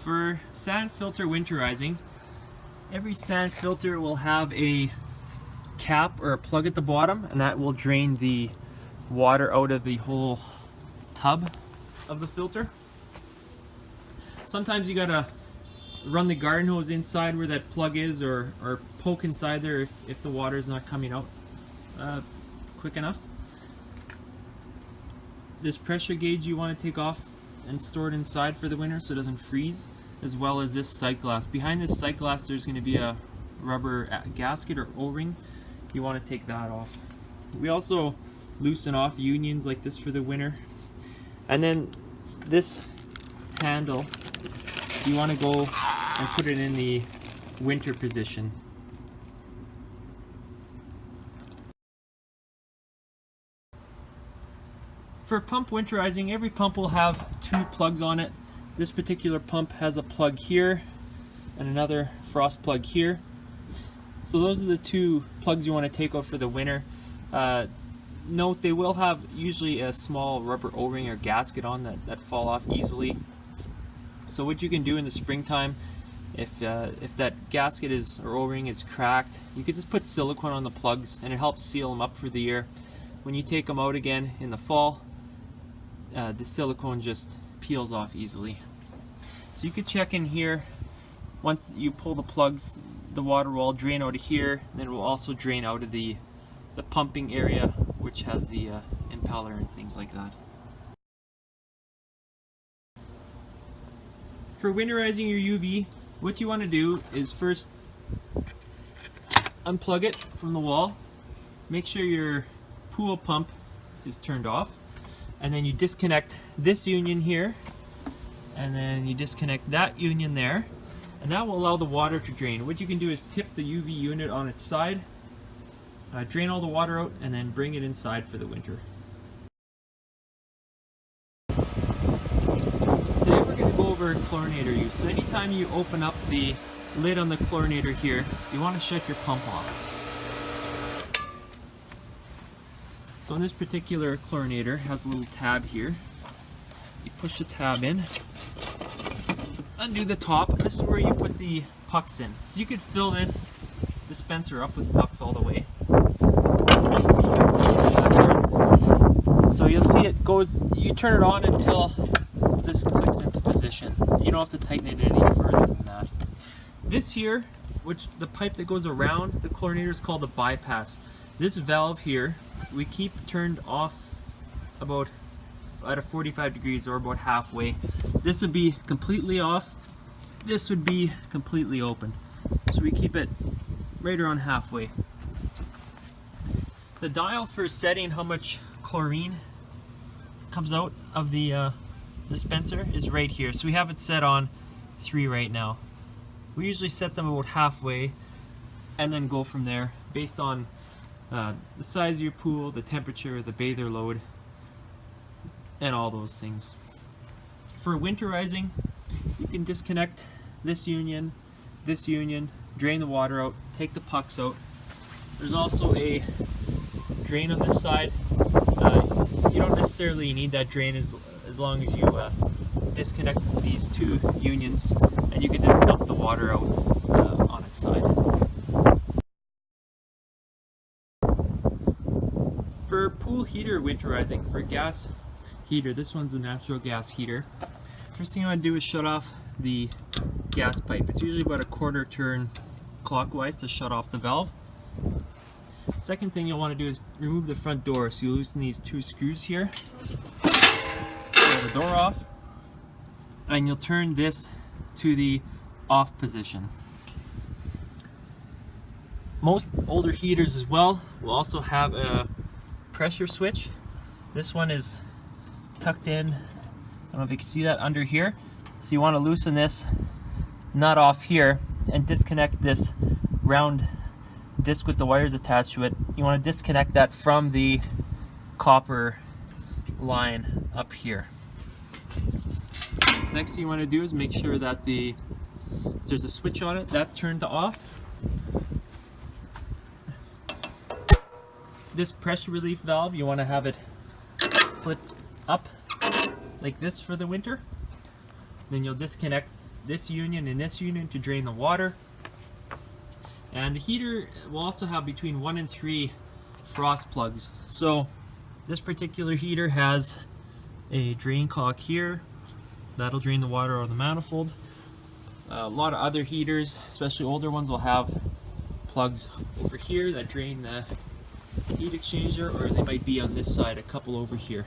For sand filter winterizing, every sand filter will have a cap or a plug at the bottom, and that will drain the water out of the whole tub of the filter. Sometimes you gotta run the garden hose inside where that plug is, or poke inside there if the water is not coming out quick enough. This pressure gauge you want to take off and store it inside for the winter so it doesn't freeze, as well as this sight glass. Behind this sight glass there's going to be a rubber gasket or O-ring. You want to take that off. We also loosen off unions like this for the winter. And then this handle, you want to go and put it in the winter position. For pump winterizing, every pump will have two plugs on it. This particular pump has a plug here and another frost plug here. So those are the two plugs you want to take out for the winter. Note they will have usually a small rubber O-ring or gasket on that fall off easily. So what you can do in the springtime, if that gasket or O-ring is cracked, you could just put silicone on the plugs and it helps seal them up for the year. When you take them out again in the fall, the silicone just peels off easily. So you could check in here. Once you pull the plugs, the water will all drain out of here, and then it will also drain out of the pumping area, which has the impeller and things like that. For winterizing your UV, what you want to do is first unplug it from the wall. Make sure your pool pump is turned off, and then you disconnect this union here, and then you disconnect that union there, and that will allow the water to drain. What you can do is tip the UV unit on its side, drain all the water out, and then bring it inside for the winter. Today we're going to go over chlorinator use. So anytime you open up the lid on the chlorinator here, you want to shut your pump off. So in this particular chlorinator, it has a little tab here. You push the tab in, undo the top, and this is where you put the pucks in. So you could fill this dispenser up with pucks all the way. So you'll see it goes, you turn it on until this clicks into position. You don't have to tighten it any further than that. This here, which the pipe that goes around the chlorinator, is called the bypass. This valve here, we keep turned off about at a 45 degrees or about halfway. This would be completely off. This would be completely open. So we keep it right around halfway. The dial for setting how much chlorine comes out of the dispenser is right here. So we have it set on 3 right now. We usually set them about halfway and then go from there based on the size of your pool, the temperature, the bather load, and all those things. For winterizing, you can disconnect this union, drain the water out, take the pucks out. There's also a drain on this side. You don't necessarily need that drain as long as you disconnect these two unions, and you can just dump the water out on its side. For pool heater winterizing, for gas heater, this one's a natural gas heater. First thing you want to do is shut off the gas pipe. It's usually about a quarter turn clockwise to shut off the valve. Second thing you'll want to do is remove the front door. So you loosen these 2 screws here, pull the door off, and you'll turn this to the off position. Most older heaters as well will also have a pressure switch. This one is tucked in, I don't know if you can see that under here. So you want to loosen this nut off here and disconnect this round disc with the wires attached to it. You want to disconnect that from the copper line up here. Next thing you want to do is make sure that there's a switch on it, that's turned to off. This pressure relief valve, you want to have it flip up like this for the winter. Then you'll disconnect this union and this union to drain the water. And the heater will also have between 1 and 3 frost plugs. So this particular heater has a drain cock here that'll drain the water out of the manifold. A lot of other heaters, especially older ones, will have plugs over here that drain the heat exchanger, or they might be on this side, a couple over here.